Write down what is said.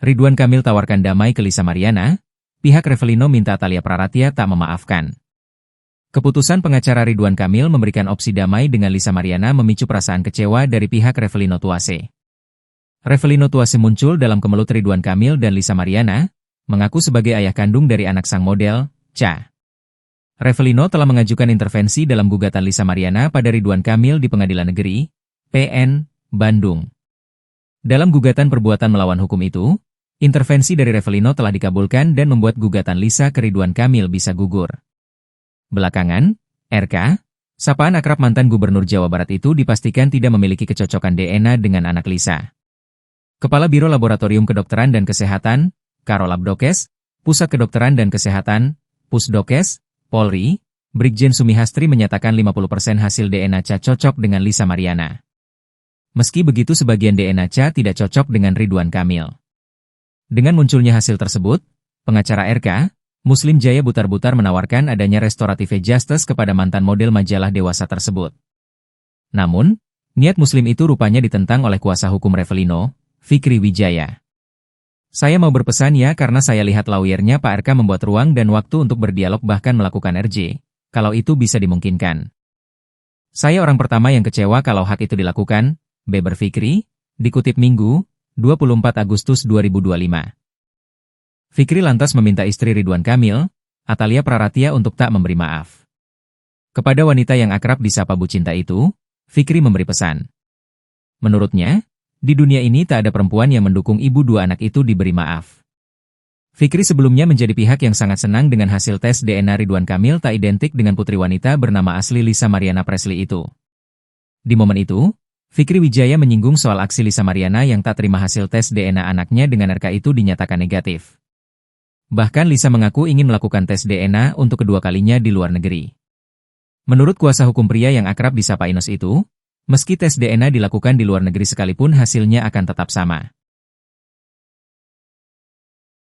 Ridwan Kamil tawarkan damai ke Lisa Mariana, pihak Revelino minta Atalia Praratia tak memaafkan. Keputusan pengacara Ridwan Kamil memberikan opsi damai dengan Lisa Mariana memicu perasaan kecewa dari pihak Revelino Tuase. Revelino Tuase muncul dalam kemelut Ridwan Kamil dan Lisa Mariana, mengaku sebagai ayah kandung dari anak sang model, Cha. Revelino telah mengajukan intervensi dalam gugatan Lisa Mariana pada Ridwan Kamil di Pengadilan Negeri, PN, Bandung. Dalam gugatan perbuatan melawan hukum itu, intervensi dari Revelino telah dikabulkan dan membuat gugatan Lisa ke Ridwan Kamil bisa gugur. Belakangan, RK, sapaan akrab mantan Gubernur Jawa Barat itu dipastikan tidak memiliki kecocokan DNA dengan anak Lisa. Kepala Biro Laboratorium Kedokteran dan Kesehatan, Karolabdokes, Pusat Kedokteran dan Kesehatan, Pusdokes, Polri, Brigjen Sumihastri menyatakan 50% hasil DNA Cha cocok dengan Lisa Mariana. Meski begitu sebagian DNA Cha tidak cocok dengan Ridwan Kamil. Dengan munculnya hasil tersebut, pengacara RK, Muslim Jaya Butar-Butar menawarkan adanya restoratif justice kepada mantan model majalah dewasa tersebut. Namun, niat Muslim itu rupanya ditentang oleh kuasa hukum Revelino, Fikri Wijaya. Saya mau berpesan ya karena saya lihat lawyernya Pak RK membuat ruang dan waktu untuk berdialog bahkan melakukan RJ, kalau itu bisa dimungkinkan. Saya orang pertama yang kecewa kalau hak itu dilakukan, Beber Fikri, dikutip Minggu, 24 Agustus 2025. Fikri lantas meminta istri Ridwan Kamil, Atalia Praratia untuk tak memberi maaf. Kepada wanita yang akrab disapa Bu Cinta itu, Fikri memberi pesan. Menurutnya, di dunia ini tak ada perempuan yang mendukung ibu dua anak itu diberi maaf. Fikri sebelumnya menjadi pihak yang sangat senang dengan hasil tes DNA Ridwan Kamil tak identik dengan putri wanita bernama asli Lisa Mariana Presley itu. Di momen itu, Fikri Wijaya menyinggung soal aksi Lisa Mariana yang tak terima hasil tes DNA anaknya dengan RK itu dinyatakan negatif. Bahkan Lisa mengaku ingin melakukan tes DNA untuk kedua kalinya di luar negeri. Menurut kuasa hukum pria yang akrab disapa Inos itu, meski tes DNA dilakukan di luar negeri sekalipun hasilnya akan tetap sama.